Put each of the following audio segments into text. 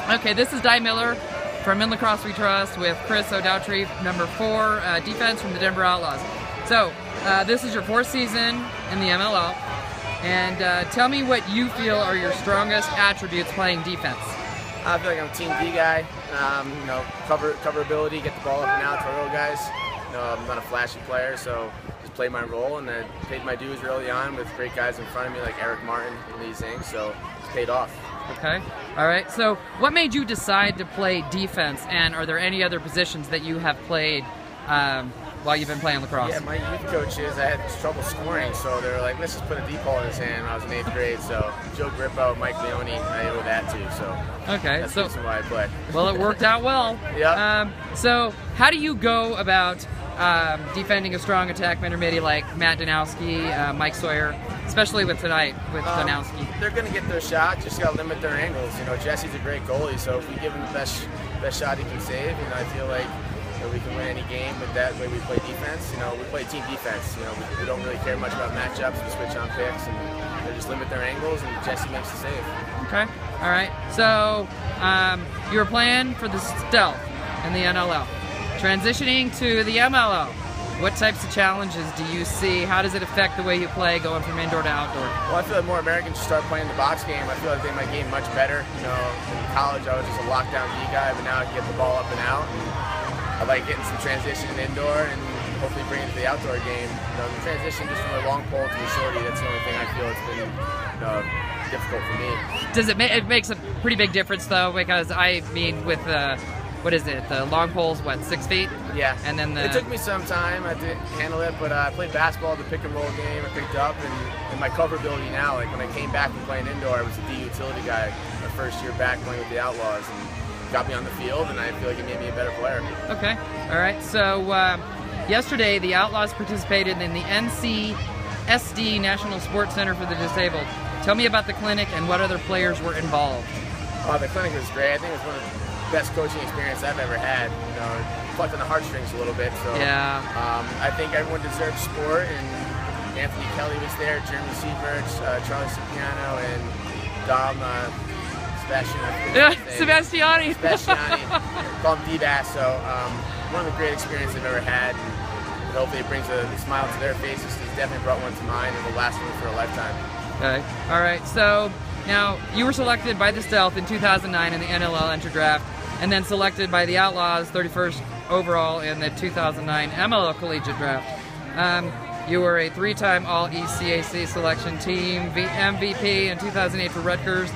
Okay, this is Di Miller from In Lacrosse We Trust with Chris O'Dowtree, number 4 defense from the Denver Outlaws. So, this is your 4th season in the MLL, and tell me what you feel are your strongest attributes playing defense. I feel like I'm a team D guy. You know, coverability, get the ball up and out to our little guys. You know, I'm not a flashy player, so just played my role, and I paid my dues early on with great guys in front of me like Eric Martin and Lee Zing, so it's paid off. Okay, all right. So what made you decide to play defense, and are there any other positions that you have played while you've been playing lacrosse? Yeah, my youth coaches, I had trouble scoring, so they were like, let's just put a deep ball in his hand when I was in 8th grade. So Joe Grippo, Mike Leone, I owe that to. So okay, that's the reason why I play. Well, it worked out well. Yeah. So how do you go about defending a strong attack intermediate like Matt Danowski, Mike Sawyer, especially with tonight with Danowski? They're going to get their shot, just got to limit their angles. You know, Jesse's a great goalie, so if we give him the best shot he can save, you know, I feel like we can win any game with that way we play defense. You know, we play team defense. You know, we don't really care much about matchups. We switch on picks and they just limit their angles, and Jesse makes the save. Okay, all right. So you were playing for the Stealth in the NLL. Transitioning to the MLL, what types of challenges do you see? How does it affect the way you play going from indoor to outdoor? Well, I feel like more Americans should start playing the box game. I feel like they make my game much better. You know, in college I was just a lockdown D guy, but now I can get the ball up and out. And I like getting some transition indoor and hopefully bring it to the outdoor game. You know, the transition just from the long pole to the shorty, that's the only thing I feel it's been difficult for me. Does it makes a pretty big difference though, because I mean with what is it? The long pole's what, 6 feet? Yeah. And then it took me some time. I didn't handle it, but I played basketball, the pick and roll game. I picked up, and my coverability now. Like when I came back from playing indoor, I was a D utility guy my first year back playing with the Outlaws, and got me on the field, and I feel like it made me a better player. Okay. All right. So yesterday, the Outlaws participated in the NCSD National Sports Center for the Disabled. Tell me about the clinic and what other players were involved. The clinic was great. I think it was one of the best coaching experience I've ever had. You know, plucked on the heartstrings a little bit. So yeah. I think everyone deserves sport, and Anthony Kelly was there, Jeremy Seaverts, Charlie Cipriano, and Dom Sebastiani. Call him D-Bass. So one of the great experiences I've ever had. And hopefully it brings a smile to their faces. It's definitely brought one to mine, and will last one for a lifetime. Okay. All right. So now you were selected by the Stealth in 2009 in the NLL entry draft, and then selected by the Outlaws 31st overall in the 2009 MLL collegiate draft. You were a 3-time All-ECAC selection team MVP in 2008 for Rutgers.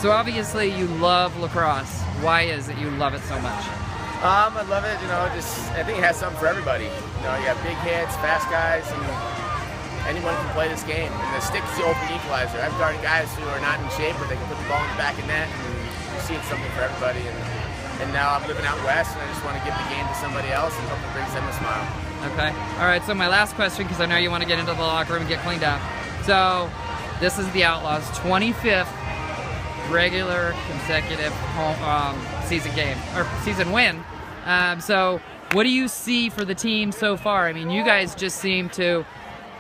So obviously you love lacrosse. Why is it you love it so much? I love it, you know, I think it has something for everybody. You know, you have big hits, fast guys, and anyone can play this game. And the stick is the open equalizer. I've guarded guys who are not in shape, but they can put the ball in the back of net, and you see it's something for everybody. And now I'm living out west, and I just want to give the game to somebody else and hope it brings them a smile. Okay. All right, so my last question, because I know you want to get into the locker room and get cleaned up. So this is the Outlaws' 25th regular consecutive season game, or season win. So what do you see for the team so far? I mean, you guys just seem to,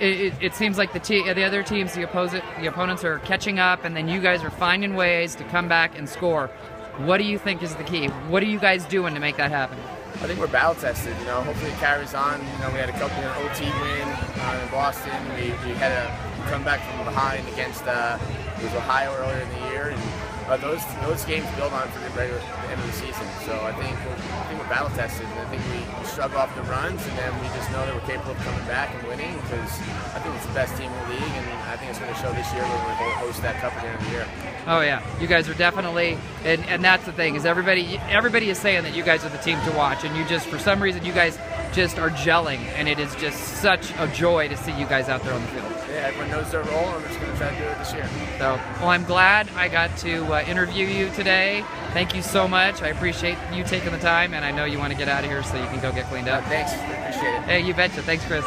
it seems like the other teams, the opponents are catching up, and then you guys are finding ways to come back and score. What do you think is the key? What are you guys doing to make that happen? I think we're battle tested. You know, hopefully it carries on. You know, we had an OT win in Boston. We had a comeback from behind against Ohio earlier in the year, and those games build on for the end of the season. So I think we're battle tested, and I think we struggle off the runs, and then we just know that we're capable of coming back and winning, because I think it's the best team in the league, and I think it's going to show this year when we host that cup at the end of the year. Oh yeah, you guys are definitely, and that's the thing, is everybody is saying that you guys are the team to watch, and you just, for some reason, you guys just are gelling, and it is just such a joy to see you guys out there on the field. Yeah, everyone knows their role, and we're just going to try to do it this year. So, well, I'm glad I got to interview you today. Thank you so much. I appreciate you taking the time, and I know you want to get out of here so you can go get cleaned up. Thanks. I appreciate it. Hey, you betcha. Thanks, Chris.